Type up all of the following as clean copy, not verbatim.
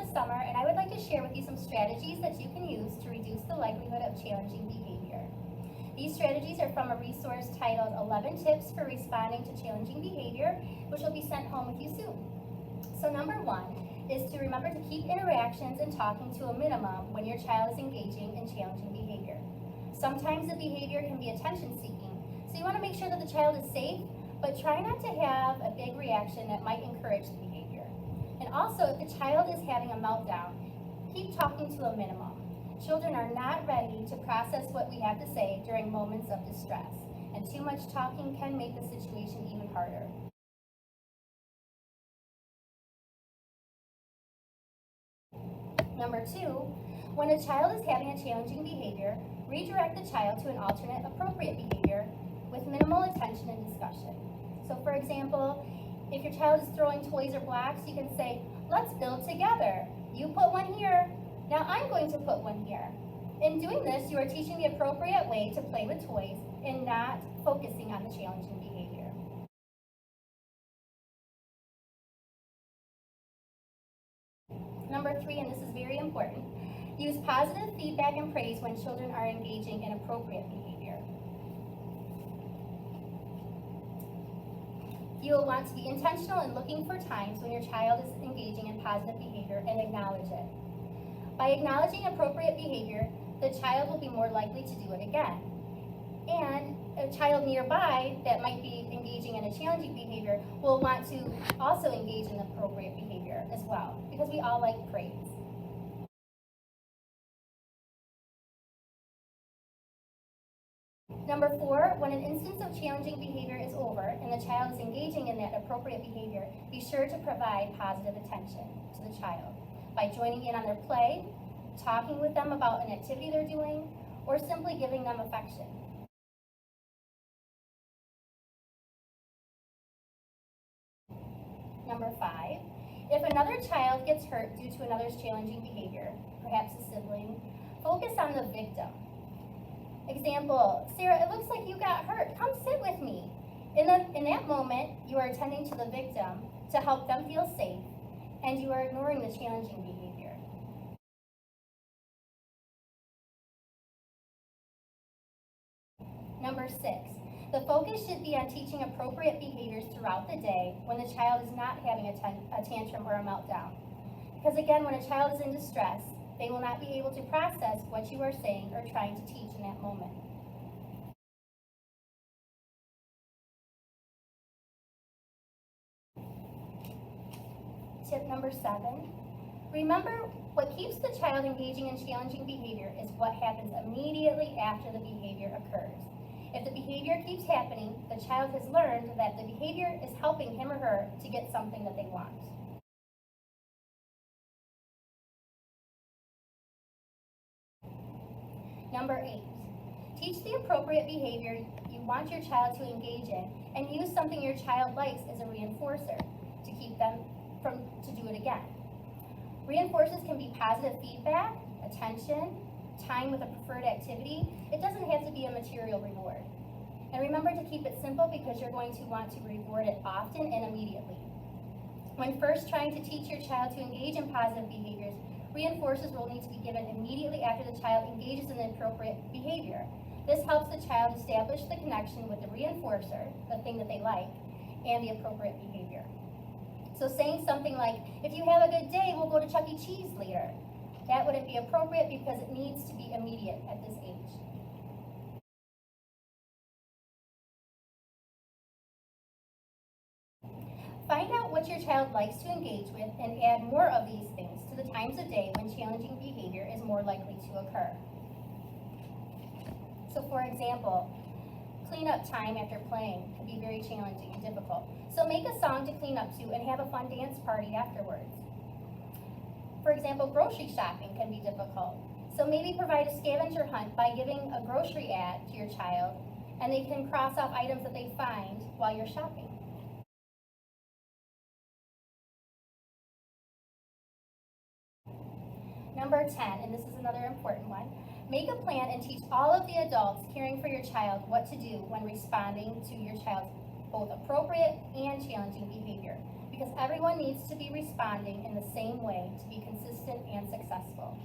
Christmas summer, and I would like to share with you some strategies that you can use to reduce the likelihood of challenging behavior. These strategies are from a resource titled 11 Tips for Responding to Challenging Behavior, which will be sent home with you soon. So number one is to remember to keep interactions and talking to a minimum when your child is engaging in challenging behavior. Sometimes the behavior can be attention seeking, so you want to make sure that the child is safe, but try not to have a big reaction that might encourage the behavior. And also, if the child is having a meltdown, keep talking to a minimum. Children are not ready to process what we have to say during moments of distress, and too much talking can make the situation even harder. Number two, when a child is having a challenging behavior, redirect the child to an alternate appropriate behavior with minimal attention and discussion. So for example, if your child is throwing toys or blocks, you can say, let's build together. You put one here, now I'm going to put one here. In doing this, you are teaching the appropriate way to play with toys and not focusing on the challenging behavior. Number three, and this is very important, use positive feedback and praise when children are engaging in appropriate behavior. You will want to be intentional in looking for times when your child is engaging in positive behavior and acknowledge it. By acknowledging appropriate behavior, the child will be more likely to do it again. And a child nearby that might be engaging in a challenging behavior will want to also engage in appropriate behavior as well, because we all like praise. Number four, when an instance of challenging behavior is over and the child is engaging in that appropriate behavior, be sure to provide positive attention to the child by joining in on their play, talking with them about an activity they're doing, or simply giving them affection. Number five, if another child gets hurt due to another's challenging behavior, perhaps a sibling, focus on the victim. Example, Sarah, it looks like you got hurt. Come sit with me. In that moment, you are attending to the victim to help them feel safe, and you are ignoring the challenging behavior. Number six, the focus should be on teaching appropriate behaviors throughout the day when the child is not having a tantrum or a meltdown. Because again, when a child is in distress, they will not be able to process what you are saying or trying to teach in that moment. Tip number 7, remember what keeps the child engaging in challenging behavior is what happens immediately after the behavior occurs. If the behavior keeps happening, the child has learned that the behavior is helping him or her to get something that they want. Number 8, teach the appropriate behavior you want your child to engage in and use something your child likes as a reinforcer to keep them to do it again. Reinforcers can be positive feedback, attention, time with a preferred activity. It doesn't have to be a material reward. And remember to keep it simple because you're going to want to reward it often and immediately. When first trying to teach your child to engage in positive behaviors, reinforcers will need to be given immediately after the child engages in the appropriate behavior. This helps the child establish the connection with the reinforcer, the thing that they like, and the appropriate behavior. So saying something like, if you have a good day, we'll go to Chuck E. Cheese later. That wouldn't be appropriate because it needs to be immediate at this age. Find out what your child likes to engage with and add more of these things to the times of day when challenging behavior is more likely to occur. So for example, cleanup time after playing can be very challenging and difficult. So make a song to clean up to and have a fun dance party afterwards. For example, grocery shopping can be difficult. So maybe provide a scavenger hunt by giving a grocery ad to your child, and they can cross off items that they find while you're shopping. Number 10, and this is another important one, make a plan and teach all of the adults caring for your child what to do when responding to your child's both appropriate and challenging behavior. because everyone needs to be responding in the same way to be consistent and successful.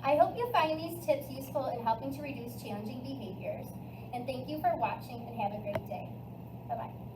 I hope you find these tips useful in helping to reduce challenging behaviors, and thank you for watching and have a great day. Bye-bye.